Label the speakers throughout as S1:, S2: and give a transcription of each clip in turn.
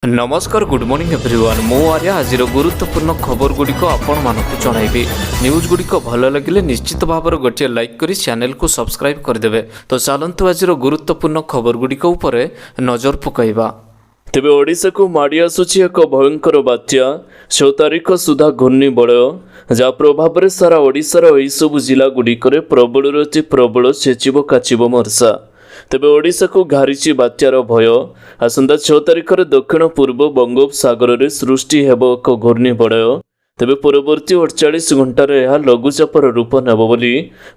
S1: नमस्कार good morning everyone मु आर्या आज गुरुत्वपूर्ण खबर गुड़िक आपण मानक जनइबी न्यूज गुड़िक भल लगे निश्चित भाव गोटे लाइक करी चैनल को सब्सक्राइब करदे। तो चलतु आज गुरुत्वपूर्ण खबर गुड़िक उपर नजर पकाइबा। तेबे ओडिशा को माड़ी आसुछि एक भयंकर बात्या 6 तारिख सुधा घूर्णिबलय जहा प्रभाव में सारा ओडिशार एही सब जिला गुड़िकर प्रबल अति प्रबल छेचिब काचिब वर्षा। तेबे ओडिशा को घारिछि बात्यार भय। आसंता 6 तारिख दक्षिण पूर्व बंगोपसागर में सृष्टि हेब एक घूर्णिबलय। तेबे पूर्ववर्ती 48 घंटार यह लघुचापर रूप नेब बोली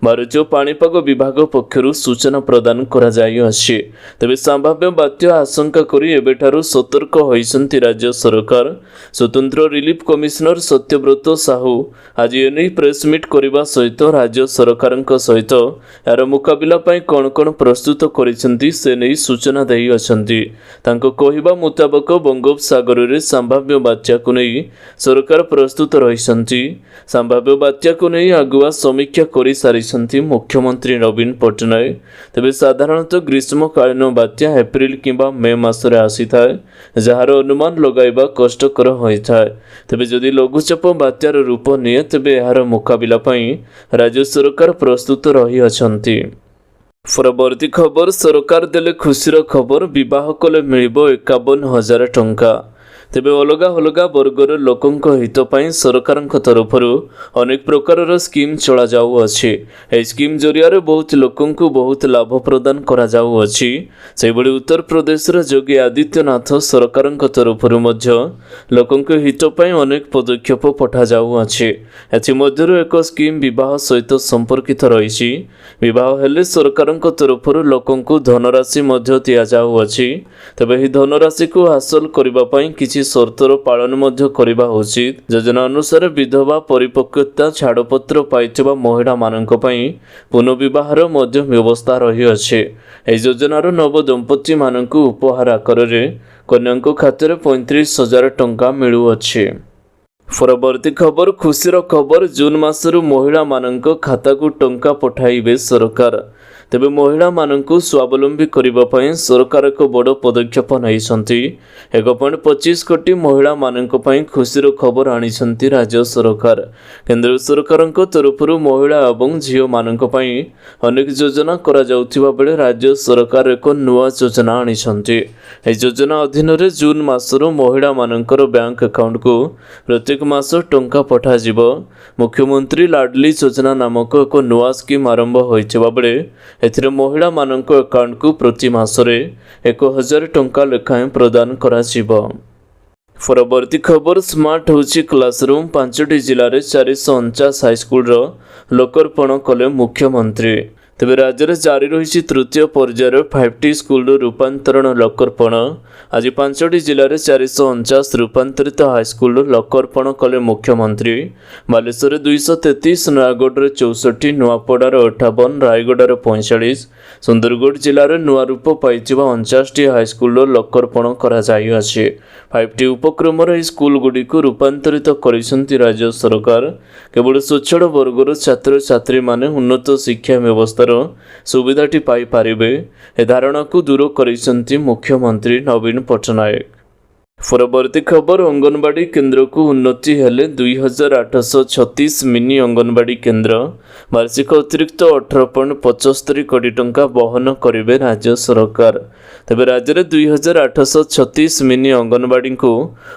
S1: भारतीय पाणीपाग विभाग पक्षर सूचना प्रदान करा जाई अछि। तेबे संभाव्य बात्या आशंका करी एबेठारु सतर्क होइसंती राज्य सरकार। स्वतंत्र रिलीफ कमिशनर सत्यव्रत साहू आज एने प्रेस मीट करने सहित राज्य सरकार सहित यार मुकाबिला पाई कौन कौन प्रस्तुत करिसेंती से नहीं सूचना देई अछंती। तांको कहिबा मुताबक बंगोपसागर में संभाव्य बात्या को नहीं सरकार प्रस्तुत रहिसंती। संभाव्य बात्या को नहीं आगुआ समीक्षा करि सारिसंती मुख्यमंत्री नवीन पट्टनायक। तेबे साधारणतः ग्रीष्मकालीन बात्या एप्रिल किंबा मे मासरे आसीथाए जार अनुमान लगाइबा कष्टकर होइथाए। तेबे जदि लघुचाप बात्यार रूप निये तेबे यार मुकाबिला पई राज्य सरकार प्रस्तुत रही अछंती। परवर्ती खबर सरकार देले खुशीर खबर विवाह कले मिलिबो 51,000 टंका। तेबे अलगा अलगा वर्गर लोकंक हित पाई सरकार तरफरु अनेक प्रकार स्कीम चला जाऊ अछि। ए स्कीम जरिया बहुत लोकंकु बहुत लाभ प्रदान करा जाऊ अछि। सेबडी उत्तर प्रदेश योगी आदित्यनाथ सरकार तरफरु मध्य लोकंक हित पाई अनेक पदक्षेप पठा जाऊ अछि। एथि मध्यरु एक स्कीम विवाह सहित संपर्कित रहिछि। विवाह हेले सरकार तरफरु लोकंकु धनराशि मध्य दिया जाऊ अछि। तबे ही धनराशि को हासिल करिबा पाई किछि शर्तर पालन मध्य करिबा उचित। योजना अनुसार विधवा परिपक्वता छाड़पत्र पाइथिबा महिला मानक पई पुनर्विवाहर मध्य व्यवस्था रही अछि। एही योजनार नव दंपति मानक उपहार आकार रे कन्याक खाते 35,000 टंका मिलु अछि। परवर्ती खबर खुशीर खबर जून मासरु महिला मानक खाता को टंका पठाइबे सरकार। तेबे महिला मानक स्वावलंबी करिबा पई सरकार एक बड़ पदक्षेप नैसंती। 1.25 कोटी महिला मानक पई खुशीर खबर आनिसंती राज्य सरकार। केंद्र सरकार तरफरु महिला एवं झियो मानक पई अनेक योजना करा जाउथिबा बेले राज्य सरकार एक नुआ योजना आनिसंती। ए योजना अधीन रे जून मासरु महिला मानकर बैंक अकाउंट को प्रत्येक मास टंका पठा जिवो। मुख्यमंत्री लाडली योजना नामक एक नुआ स्कीम आरंभ होइथिबा बेले एथिरे महिला मानक अकाउंट को प्रति मासरे 1,000 टंका लेखाएं प्रदान करा जिवो। परवर्ती खबर स्मार्ट होची क्लासरूम 5टी जिले में 449 हाईस्कल लोकार्पण कले मुख्यमंत्री। तेबे राज्य में जारी रही तृतीय पर्यायर 5टी स्कूल रूपांतरण लोकार्पण। आज 5टी जिले में 449 रूपांतरित हाईस्कल लोकार्पण कले मुख्यमंत्री। बालेश्वर 233, नयागढ़ 64, नुआपड़ार 58, रायगढ़ 45, सुंदरगढ़ जिले में नुआ रूप पाई 49टी हाईस्कल लोकार्पण करा जाई अछि। 5टी उपक्रम स्कूल गुड़ी को रूपांतरित करिसंती राज्य सरकार। केवल स्वच्छल वर्गर छात्र छात्री माने उन्नत शिक्षा व्यवस्था सुविधाटी पाई पारिबे ए धारणा को दूर करिसंती मुख्यमंत्री नवीन पट्टनायक। परवर्ती खबर अंगनवाड़ी केन्द्र को उन्नति हेले 2,836 मिनी अंगनवाड़ी केन्द्र वार्षिक अतिरिक्त 18.75 कोटी टंका बहन करिवे राज्य सरकार। तेबे राज्य में 2,836 मिनी अंगनवाड़ी को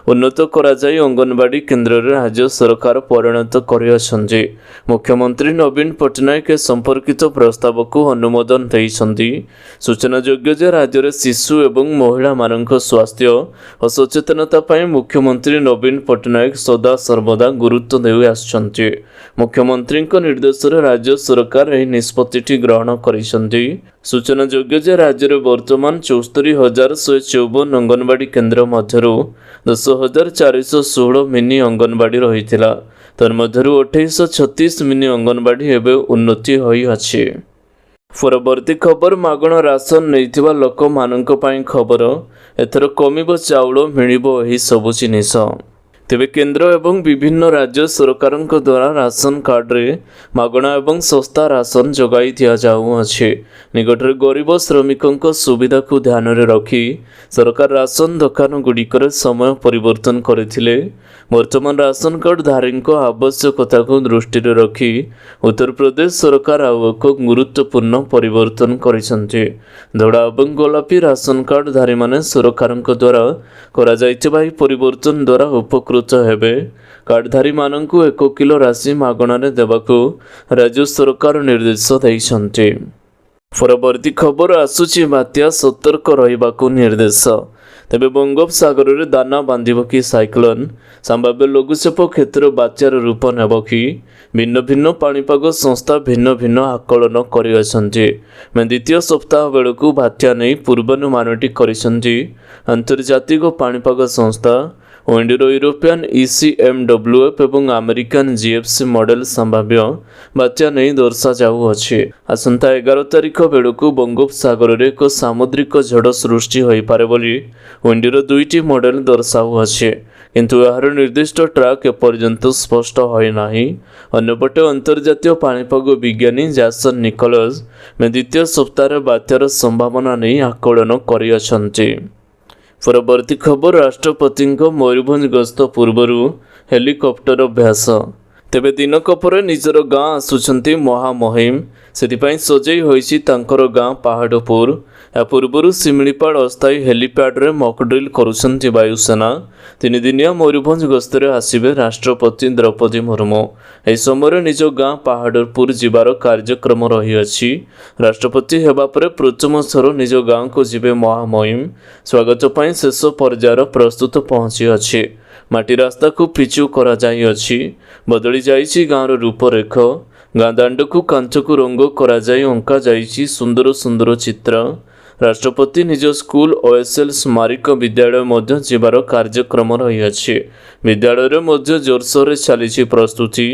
S1: उन्नत करा जाई अंगनवाड़ी केन्द्र राज्य सरकार परिणत करियछंती। मुख्यमंत्री नवीन पट्टनायक संपर्कित प्रस्ताव को अनुमोदन देइछंती। सूचना योग्य जे राज्य में शिशु एवं महिला मानक स्वास्थ्य और सचेतनता पाई मुख्यमंत्री नवीन पट्टनायक सदा सर्वदा गुरुत्व देई आछंती। मुख्यमंत्री निर्देश राज्य सरकार एही निष्पत्ति ग्रहण करिसंती। सूचना योग्य जे राज्य में वर्तमान 74,154 अंगनवाड़ी केन्द्र मध्यरु 10,416 मिनी अंगनवाड़ी रहिथिला। तन्मध्यरु 2836 मिनी अंगनवाड़ी एबे उन्नति होई अछि। परवर्ती खबर मागण राशन नैथिबा लोक मानक पाई खबर एथर कमिबो चाउल मिलिबो एही सब जिनिस। तेबे केंद्र एवं विभिन्न राज्य सरकारक द्वारा राशन कार्ड रे मागणा एवं सस्ता राशन जोगाई दिया जाउअछि। निकटरे गरीब श्रमिकों सुविधा को ध्यान रे रखी सरकार राशन दुकान गुड़िकर समय परिवर्तन करथिले। वर्तमान राशन कार्ड धारी आवश्यकता को दृष्टि रे रखी उत्तर प्रदेश सरकार आउ एक गुरुत्वपूर्ण परिवर्तन करिसंति। धड़ा एवं गोलापी राशन कार्ड धारी माने सरकार द्वारा करा जाइतिबा परिवर्तन द्वारा उपकृत हेबे। कार्डधारी माननकु 1 किलो राशि मागणारे देबाकू राज्य सरकार निर्देश दैछन्ति। परवर्ती खबर आसुची बात्या सतर्क रहिबाकू निर्देश। तेबे बंगोपसागर रे दाना बांधिब कि साइक्लोन संभाव्य लघुचाप क्षेत्र बात्यार रूप नेब कि भिन्न भिन्न पाणीपाग संस्था भिन्न भिन्न आकलन करिअछन्ति। द्वितीय सप्ताह बेलकू बात्या नहीं पूर्वानुमानटी करिसन्ति। अंतर्जातिक पाणीपाग संस्था विंडीरो यूरोपियन ECMWF एवं अमेरिकन GFC मॉडल संभाव्य बात्या नहीं दर्शा जाउअछि। आसंता 11 तारिख बेलकू बंगोपसागर रे एक सामुद्रिक झड़ सृष्टि होई पारे बोली विंडीरो 2टी मॉडल दर्शाउअछि, किंतु यार निर्दिष्ट ट्रैक एपर्यंत स्पष्ट होई नाही। अन्यपटे अंतर्जातीय पाणीपाग विज्ञानी जैसन निकोलस द्वितीय सप्ताह बात्यार संभावना नहीं आकलन करिअछन्ति। परवर्ती खबर राष्ट्रपति मयूरभंज गस्त पूर्वरु हेलिकॉप्टर अभ्यास। तेबे दिनक पर निजर गाँ आसुछन्ति महामहिम सेथिपाई सजई होईछि तांकर गाँ पहाड़पुर। या पूर्वरु सिमिलीपाड़ अस्थायी हेलीपैड रे मॉकड्रिल करुछन्ति वायुसेना। 3 दिनिया मयूरभंज गस्तरे आसिबे राष्ट्रपति द्रौपदी मुर्मू। एही समय निज गाँ पहाड़पुर जिबार कार्यक्रम रहिअछि। राष्ट्रपति हेबा परे प्रथम थर निज गाँ को जिबे महामहिम। स्वागत पई शेष पर्यायर प्रस्तुत पहुंचिअछि। माटी रास्ता को पिचु करा जाइअछि। बदली जाइछि गाँर रूपरेख। गाँ दांड को कांच को रंग करा जाई अंका जाइछि सुंदर सुंदर चित्र। राष्ट्रपति निज स्कूल OSL स्मारक विद्यालय मध्य जिबार कार्यक्रम रहिअछि। विद्यालय रे मध्य जोरसोर रे चलिछि प्रस्तुति।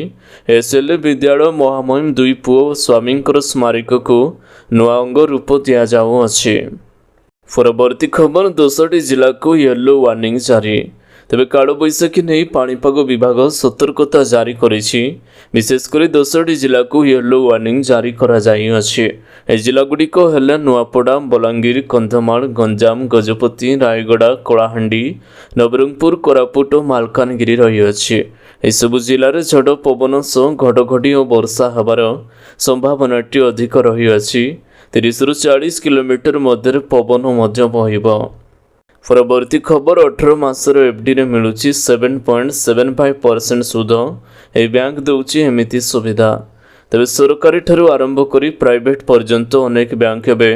S1: SL विद्यालय महामहिम 2 पुओ स्वामींकर स्मारक को नुआ अंग रूप दिया जाउअछि। परवर्ती खबर 10टी जिला को येलो वार्निंग जारी। तेबे काल बैशाखी नहीं पाणीपाग विभाग सतर्कता जारी करिछि। विशेषकर 10टी जिला को येलो वार्निंग जारी करा जाइअछि। ए जिला गुड़िक हेले नुआपड़ा, बलांगीर, कंधमाल, गंजाम, गजपति, रायगड़ा, कलाहांडी, नवरंगपुर, कोरापुट और मालकानगिरी रहिअछि। ए सब जिले में झड़ पवन सह घड़घड़ी और वर्षा हेबार संभावनाटी अधिक रहिअछि। 30 ରୁ 40 किलोमीटर मध्य पवन मध्य बहिब। परवर्ती खबर 18 मासर FD रे मिलुची 7.75% सुध। ए बैंक दउची एमिति सुविधा। तेबे सरकारी ठारू आरंभ करी प्राइवेट पर्यंत अनेक बैंक एबे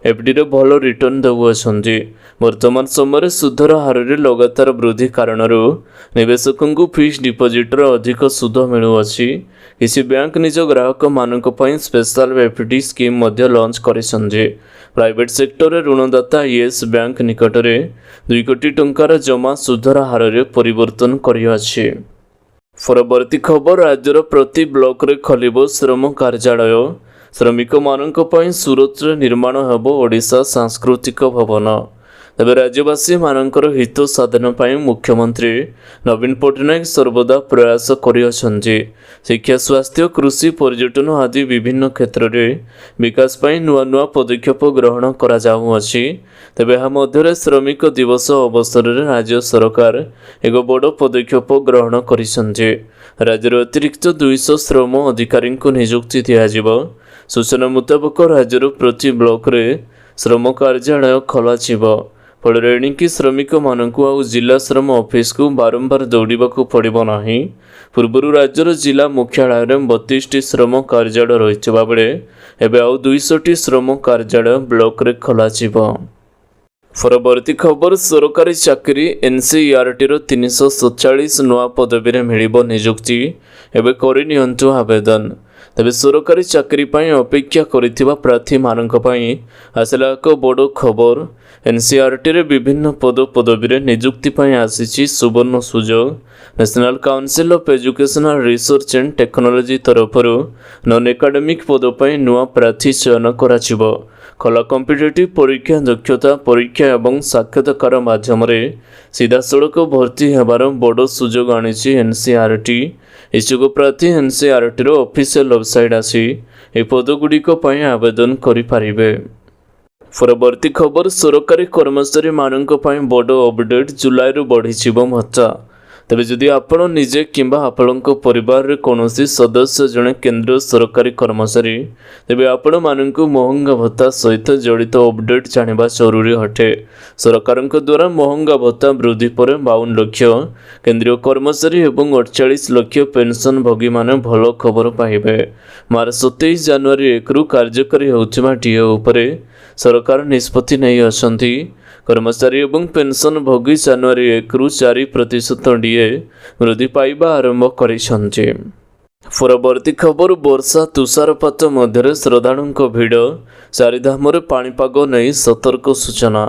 S1: FD रे भलो रिटर्न देउछन्ति। वर्तमान समय सुधर हार रे लगातार वृद्धि कारणरू निवेशकों को फिक्स डिपोजिट रे अधिक सुध मिलुअछि। किसी बैंक निज ग्राहक मानक पई स्पेशल FD स्कीम मध्य लॉन्च करिसन्ति। प्राइवेट सेक्टर ऋणदाता येस बैंक निकटरे 2 कोटी टंकार जमा सुधर हार रे परिवर्तन करिअछि। परवर्ती खबर राज्यर प्रति ब्लॉक रे खलिबो श्रम कार्यालय। श्रमिक मानक पई सूरत रे निर्माण हेबो ओडिशा सांस्कृतिक भवन। तेबे राज्यवासी मानकर हित साधन पाई मुख्यमंत्री नवीन पट्टनायक सर्वदा प्रयास करिअछन्ति। शिक्षा, स्वास्थ्य, कृषि, पर्यटन आदि विभिन्न क्षेत्र में विकास पाई नुआ नुआ पदक्षेप ग्रहण करा जाउअछि। तेबे एहा मध्यरे श्रमिक दिवस अवसर में राज्य सरकार एक बड़ पदक्षेप ग्रहण करिसन्ति। राज्यर अतिरिक्त 200 श्रम अधिकारी को नियुक्ति दियाजिबो। सूचना मुताबक राज्यर प्रति ब्लॉक रे श्रम कार्यालय खोलाजिबो। फल एणिकी श्रमिक मानकु आउ जिला श्रम ऑफिस को बारंबार दौड़ाक पड़ो ना। पूर्व राज्यर जिला मुख्यालय में 32टी श्रम कार्यालय रही बेले एवं आउ 200टी श्रम कार्यालय ब्लॉक रे खोलाजिबो। परवर्ती खबर सरकारी चाकरी NCERT 347 नुआ पदवी में मिलिबो नियुक्ति। एवं करनियंतु आवेदन। ତେବେ ସରକାରୀ ଚାକିରି ପାଇଁ ଅପେକ୍ଷା କରିଥିବା ପ୍ରାର୍ଥୀମାନଙ୍କ ପାଇଁ ଆସିଲା ଏକ ବଡ଼ ଖବର। ଏନ୍ସିଆରଟିରେ ବିଭିନ୍ନ ପଦପଦବୀରେ ନିଯୁକ୍ତି ପାଇଁ ଆସିଛି ସୁବର୍ଣ୍ଣ ସୁଯୋଗ। National council of educational research and technology ତରଫରୁ ନନ୍ ଏକାଡେମିକ୍ ପଦ ପାଇଁ ନୂଆ ପ୍ରାର୍ଥୀ ଚୟନ କରାଯିବ। ଖୋଲା କମ୍ପିଟେଟିଭ୍ ପରୀକ୍ଷା, ଦକ୍ଷତା ପରୀକ୍ଷା ଏବଂ ସାକ୍ଷାତକାର ମାଧ୍ୟମରେ ସିଧାସଳଖ ଭର୍ତ୍ତି ହେବାର ବଡ଼ ସୁଯୋଗ ଆଣିଛି ଏନ୍ସିଆରଟି। ଇଚ୍ଛୁକ ପ୍ରାର୍ଥୀ ଏନ୍ସିଆରଟିର ଅଫିସିଆଲ ୱେବସାଇଟ୍ ଆସି ଏହି ପଦଗୁଡ଼ିକ ପାଇଁ ଆବେଦନ କରିପାରିବେ। ପରବର୍ତ୍ତୀ ଖବର, ସରକାରୀ କର୍ମଚାରୀମାନଙ୍କ ପାଇଁ ବଡ଼ ଅପଡେଟ୍। ଜୁଲାଇରୁ ବଢ଼ିଯିବ ଭତ୍ତା। ତେବେ ଯଦି ଆପଣ ନିଜେ କିମ୍ବା ଆପଣଙ୍କ ପରିବାରରେ କୌଣସି ସଦସ୍ୟ ଜଣେ କେନ୍ଦ୍ରୀୟ ସରକାରୀ କର୍ମଚାରୀ, ତେବେ ଆପଣମାନଙ୍କୁ ମହଙ୍ଗା ଭତ୍ତା ସହିତ ଜଡ଼ିତ ଅପଡେଟ୍ ଜାଣିବା ଜରୁରୀ ଅଟେ। ସରକାରଙ୍କ ଦ୍ୱାରା ମହଙ୍ଗା ଭତ୍ତା ବୃଦ୍ଧି ପରେ 52 ଲକ୍ଷ କେନ୍ଦ୍ରୀୟ କର୍ମଚାରୀ ଏବଂ 48 ଲକ୍ଷ ପେନ୍ସନଭୋଗୀମାନେ ଭଲ ଖବର ପାଇବେ। ମାର୍ଚ୍ଚ 27 ଜାନୁଆରୀ 1ରୁ କାର୍ଯ୍ୟକାରୀ ହେଉଥିବା ଡିଏ ଉପରେ ସରକାର ନିଷ୍ପତ୍ତି ନେଇ ଅଛନ୍ତି। କର୍ମଚାରୀ ଏବଂ ପେନ୍ସନଭୋଗୀ ଜାନୁଆରୀ 1ରୁ 4% ଡିଏ ବୃଦ୍ଧି ପାଇବା ଆରମ୍ଭ କରିଛନ୍ତି। ପରବର୍ତ୍ତୀ ଖବର, ବର୍ଷା ତୁଷାରପାତ ମଧ୍ୟରେ ଶ୍ରଦ୍ଧାଳୁଙ୍କ ଭିଡ଼। ଚାରିଧାମରେ ପାଣିପାଗ ନେଇ ସତର୍କ ସୂଚନା।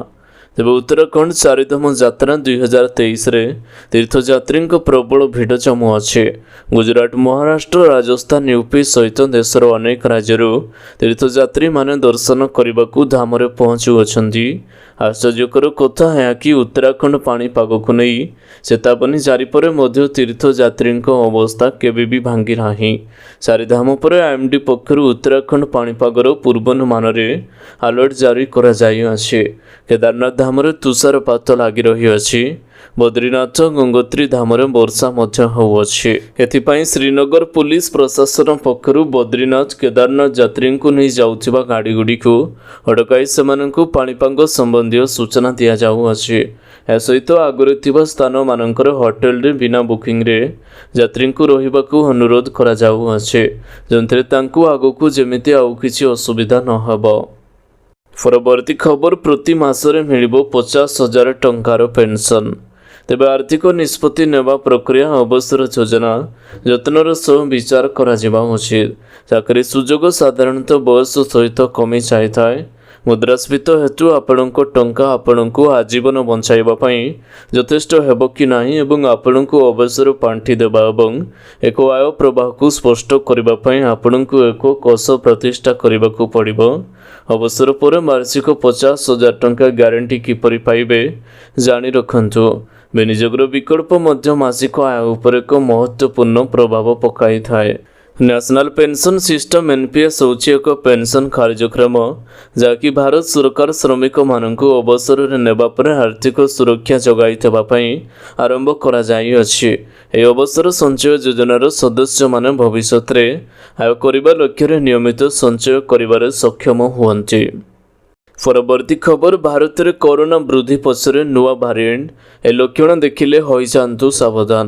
S1: ତେବେ ଉତ୍ତରାଖଣ୍ଡ ଚାରିଧାମ ଯାତ୍ରା 2023ରେ ତୀର୍ଥଯାତ୍ରୀଙ୍କ ପ୍ରବଳ ଭିଡ଼ ଜମୁଅଛି। ଗୁଜରାଟ, ମହାରାଷ୍ଟ୍ର, ରାଜସ୍ଥାନ, ୟୁପି ସହିତ ଦେଶର ଅନେକ ରାଜ୍ୟରୁ ତୀର୍ଥଯାତ୍ରୀମାନେ ଦର୍ଶନ କରିବାକୁ ଧାମରେ ପହଞ୍ଚୁଅଛନ୍ତି। ଆଶ୍ଚର୍ଯ୍ୟକର କଥା ଏହା କି ଉତ୍ତରାଖଣ୍ଡ ପାଣିପାଗକୁ ନେଇ ଚେତାବନୀ ଜାରି ପରେ ମଧ୍ୟ ତୀର୍ଥଯାତ୍ରୀଙ୍କ ଅବସ୍ଥା କେବେ ବି ଭାଙ୍ଗି ନାହିଁ। ଚାରିଧାମ ପରେ ଆଇଏମ୍ଡି ପକ୍ଷରୁ ଉତ୍ତରାଖଣ୍ଡ ପାଣିପାଗର ପୂର୍ବାନୁମାନରେ ଆଲର୍ଟ ଜାରି କରାଯାଇଅଛି। କେଦାରନାଥ ଧାମରେ ତୁଷାରପାତ ଲାଗି ରହିଅଛି। ବଦ୍ରିନାଥ, ଗଙ୍ଗୋତ୍ରୀ ଧାମରେ ବର୍ଷା ମଧ୍ୟ ହେଉଅଛି। ଏଥିପାଇଁ ଶ୍ରୀନଗର ପୁଲିସ ପ୍ରଶାସନ ପକ୍ଷରୁ ବଦ୍ରିନାଥ, କେଦାରନାଥ ଯାତ୍ରୀଙ୍କୁ ନେଇ ଯାଉଥିବା ଗାଡ଼ିଗୁଡ଼ିକୁ ଅଟକାଇ ସେମାନଙ୍କୁ ପାଣିପାଗ ସମ୍ବନ୍ଧୀୟ ସୂଚନା ଦିଆଯାଉଅଛି। ଏହା ସହିତ ଆଗରେ ଥିବା ସ୍ଥାନମାନଙ୍କର ହୋଟେଲରେ ବିନା ବୁକିଂରେ ଯାତ୍ରୀଙ୍କୁ ରହିବାକୁ ଅନୁରୋଧ କରାଯାଉଅଛି, ଯେଉଁଥିରେ ତାଙ୍କୁ ଆଗକୁ ଯେମିତି ଆଉ କିଛି ଅସୁବିଧା ନ ହେବ। ପରବର୍ତ୍ତୀ ଖବର, ପ୍ରତି ମାସରେ ମିଳିବ 50,000 ଟଙ୍କାର ପେନ୍ସନ୍। ତେବେ ଆର୍ଥିକ ନିଷ୍ପତ୍ତି ନେବା ପ୍ରକ୍ରିୟା ଅବସର ଯୋଜନା ଯତ୍ନର ସହ ବିଚାର କରାଯିବା ଉଚିତ। ଚାକିରି ସୁଯୋଗ ସାଧାରଣତଃ ବୟସ ସହିତ କମି ଯାଇଥାଏ। ମୁଦ୍ରାସ୍ଫୀତି ହେତୁ ଆପଣଙ୍କ ଟଙ୍କା ଆପଣଙ୍କୁ ଆଜୀବନ ବଞ୍ଚାଇବା ପାଇଁ ଯଥେଷ୍ଟ ହେବ କି ନାହିଁ ଏବଂ ଆପଣଙ୍କୁ ଅବସର ପାଣ୍ଠି ଦେବା ଏବଂ ଏକ ଆୟ ପ୍ରବାହକୁ ସ୍ପଷ୍ଟ କରିବା ପାଇଁ ଆପଣଙ୍କୁ ଏକ କୋଷ ପ୍ରତିଷ୍ଠା କରିବାକୁ ପଡ଼ିବ। ଅବସର ପରେ ମାସିକ 50,000 ଟଙ୍କା ଗ୍ୟାରେଣ୍ଟି କିପରି ପାଇବେ ଜାଣି ରଖନ୍ତୁ। ବିନିଯୋଗର ବିକଳ୍ପ ମଧ୍ୟ ମାସିକ ଆୟ ଉପରେ ଏକ ମହତ୍ତ୍ୱପୂର୍ଣ୍ଣ ପ୍ରଭାବ ପକାଇଥାଏ। ନ୍ୟାସନାଲ ପେନ୍ସନ୍ ସିଷ୍ଟମ ଏନ୍ପିଏସ୍ ହେଉଛି ଏକ ପେନ୍ସନ୍ କାର୍ଯ୍ୟକ୍ରମ ଯାହାକି ଭାରତ ସରକାର ଶ୍ରମିକମାନଙ୍କୁ ଅବସରରେ ନେବା ପରେ ଆର୍ଥିକ ସୁରକ୍ଷା ଯୋଗାଇ ଦେବା ପାଇଁ ଆରମ୍ଭ କରାଯାଇଅଛି। ଏହି ଅବସର ସଞ୍ଚୟ ଯୋଜନାର ସଦସ୍ୟମାନେ ଭବିଷ୍ୟତରେ ଆୟ କରିବା ଲକ୍ଷ୍ୟରେ ନିୟମିତ ସଞ୍ଚୟ କରିବାରେ ସକ୍ଷମ ହୁଅନ୍ତି। ପରବର୍ତ୍ତୀ ଖବର, ଭାରତରେ କରୋନା ବୃଦ୍ଧି ପଛରେ ନୂଆ ଭାରିଏଣ୍ଟ। ଏ ଲକ୍ଷଣ ଦେଖିଲେ ହୋଇଯାଆନ୍ତୁ ସାବଧାନ।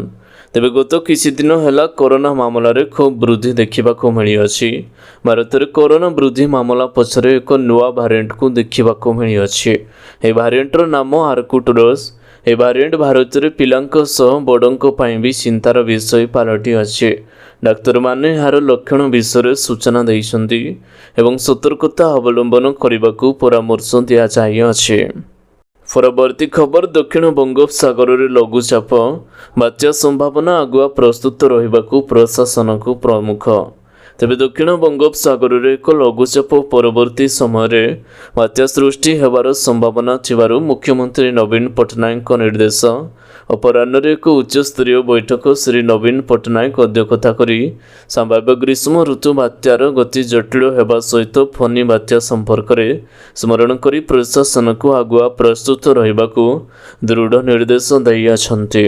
S1: ତେବେ ଗତ କିଛି ଦିନ ହେଲା କରୋନା ମାମଲାରେ ଖୁବ୍ ବୃଦ୍ଧି ଦେଖିବାକୁ ମିଳିଅଛି। ଭାରତରେ କରୋନା ବୃଦ୍ଧି ମାମଲା ପଛରେ ଏକ ନୂଆ ଭାରିଏଣ୍ଟକୁ ଦେଖିବାକୁ ମିଳିଅଛି। ଏହି ଭାରିଏଣ୍ଟର ନାମ ଆର୍କୁଟୁରସ୍। ଏହି ଭାରିଏଣ୍ଟ ଭାରତରେ ପିଲାଙ୍କ ସହ ବଡ଼ଙ୍କ ପାଇଁ ବି ଚିନ୍ତାର ବିଷୟ ପାଲଟିଅଛି। ଡାକ୍ତରମାନେ ଏହାର ଲକ୍ଷଣ ବିଷୟରେ ସୂଚନା ଦେଇଛନ୍ତି ଏବଂ ସତର୍କତା ଅବଲମ୍ବନ କରିବାକୁ ପରାମର୍ଶ ଦିଆଯାଇଅଛି। ପରବର୍ତ୍ତୀ ଖବର, ଦକ୍ଷିଣ ବଙ୍ଗୋପସାଗରରେ ଲଘୁଚାପ, ବାତ୍ୟା ସମ୍ଭାବନା, ଆଗୁଆ ପ୍ରସ୍ତୁତ ରହିବାକୁ ପ୍ରଶାସନକୁ ପ୍ରମୁଖ। ତେବେ ଦକ୍ଷିଣ ବଙ୍ଗୋପସାଗରରେ ଏକ ଲଘୁଚାପ ପରବର୍ତ୍ତୀ ସମୟରେ ବାତ୍ୟା ସୃଷ୍ଟି ହେବାର ସମ୍ଭାବନା ଥିବାରୁ ମୁଖ୍ୟମନ୍ତ୍ରୀ ନବୀନ ପଟ୍ଟନାୟକଙ୍କ ନିର୍ଦ୍ଦେଶ। ଅପରାହ୍ନରେ ଏକ ଉଚ୍ଚସ୍ତରୀୟ ବୈଠକ ଶ୍ରୀ ନବୀନ ପଟ୍ଟନାୟକ ଅଧ୍ୟକ୍ଷତା କରି ସମ୍ଭାବ୍ୟ ଗ୍ରୀଷ୍ମ ଋତୁ ବାତ୍ୟାର ଗତି ଜଟିଳ ହେବା ସହିତ ଫନି ବାତ୍ୟା ସମ୍ପର୍କରେ ସ୍ମରଣ କରି ପ୍ରଶାସନକୁ ଆଗୁଆ ପ୍ରସ୍ତୁତ ରହିବାକୁ ଦୃଢ଼ ନିର୍ଦ୍ଦେଶ ଦେଇଅଛନ୍ତି।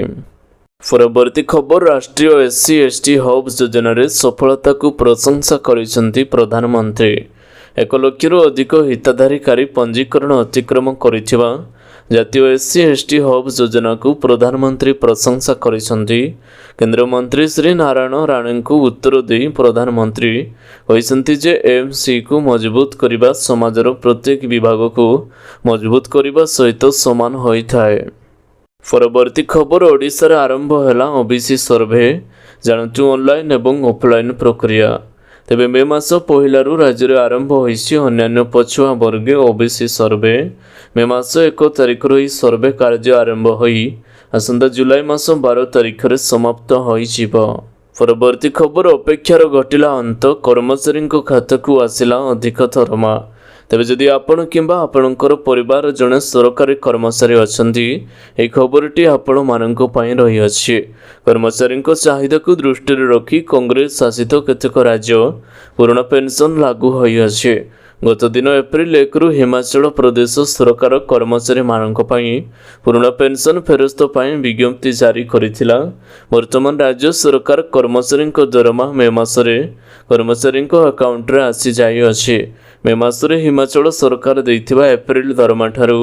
S1: ପରବର୍ତ୍ତୀ ଖବର, ରାଷ୍ଟ୍ରୀୟ SC/ST ହବ୍ ଯୋଜନାରେ ସଫଳତାକୁ ପ୍ରଶଂସା କରିଛନ୍ତି ପ୍ରଧାନମନ୍ତ୍ରୀ। 1 ଲକ୍ଷରୁ ଅଧିକ ହିତାଧିକାରୀ ପଞ୍ଜୀକରଣ ଅତିକ୍ରମ କରିଥିବା ଜାତୀୟ SC/ST ହବ୍ ଯୋଜନାକୁ ପ୍ରଧାନମନ୍ତ୍ରୀ ପ୍ରଶଂସା କରିଛନ୍ତି। କେନ୍ଦ୍ରମନ୍ତ୍ରୀ ଶ୍ରୀ ନାରାୟଣ ରାଣେଙ୍କୁ ଉତ୍ତର ଦେଇ ପ୍ରଧାନମନ୍ତ୍ରୀ କହିଛନ୍ତି ଯେ AMCକୁ ମଜବୁତ କରିବା ସମାଜର ପ୍ରତ୍ୟେକ ବିଭାଗକୁ ମଜବୁତ କରିବା ସହିତ ସମାନ ହୋଇଥାଏ। ପରବର୍ତ୍ତୀ ଖବର, ଓଡ଼ିଶାରେ ଆରମ୍ଭ ହେଲା OBC ସର୍ଭେ। ଜାଣନ୍ତୁ ଅନଲାଇନ୍ ଏବଂ ଅଫଲାଇନ୍ ପ୍ରକ୍ରିୟା। तेबे मे मास पहिलारू राज्य आरंभ होइछि अन्यान्य पछुआ वर्गे ओबीसी सर्वे। मे मास 1 तारिखर ही सर्वे कार्य आरंभ होई आसंता जुलाई मास 12 तारिखरे समाप्त होइजिब। परवर्ती खबर अपेक्षार घटिला अंत कर्मचारी खाताकू आसिला अधिक दरमा। तेबे जदि आपण किंबा आपणकर परिवार जड़े सरकारी कर्मचारी अछंती ए खबरटी आपण मानक पई रही अछि। कर्मचारी चाहिदा को दृष्टि रखी कांग्रेस शासित केतेक राज्य पुराना पेंशन लागू होई अछि। गत दिन एप्रिल 1 रु हिमाचल प्रदेश सरकार कर्मचारी मानक पई पुराना पेंशन फेरस्त पई विज्ञप्ति जारी करिथिला। वर्तमान राज्य सरकार कर्मचारी दरमा मे मासरे कर्मचारी अकाउंट रे आसी जाई अछि। मे मासरे हिमाचल सरकार देइथिबा एप्रिल दरमा ठारू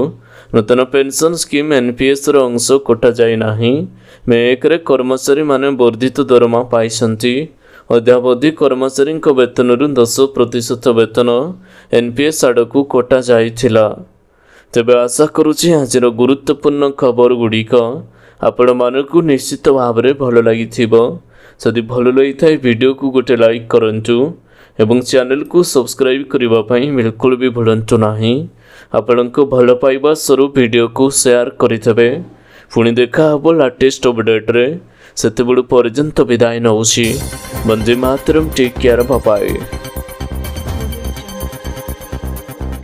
S1: नूतन पेंशन स्कीम एनपीएस रो अंश कोटा जाई नाही। मे 1 रे कर्मचारी माने वर्धित दरमा पाइसंती। अद्यावधि कर्मचारी वेतन 10% वेतन एनपीएस आड़कू कोटा जाइथिला। तेबे आशा करुछि आजिर गुरुत्वपूर्ण खबर गुड़िक आपण मानकू निश्चित भाव में भल लगिथिबो। जदि भल लगिथाय वीडियो को गोटे लाइक करंतु एवं चैनल को सब्सक्राइब करबा पई बिल्कुल भी भूलंतु नाही। आपनको भल पाइबा स्वरूप वीडियो को शेयर करिथबे। पुणी देखा हबो लेटेस्ट अपडेट रे। सेते बड़ पर्यंत विदाय नउछि। वंदे मातरम। Take care. Bye bye.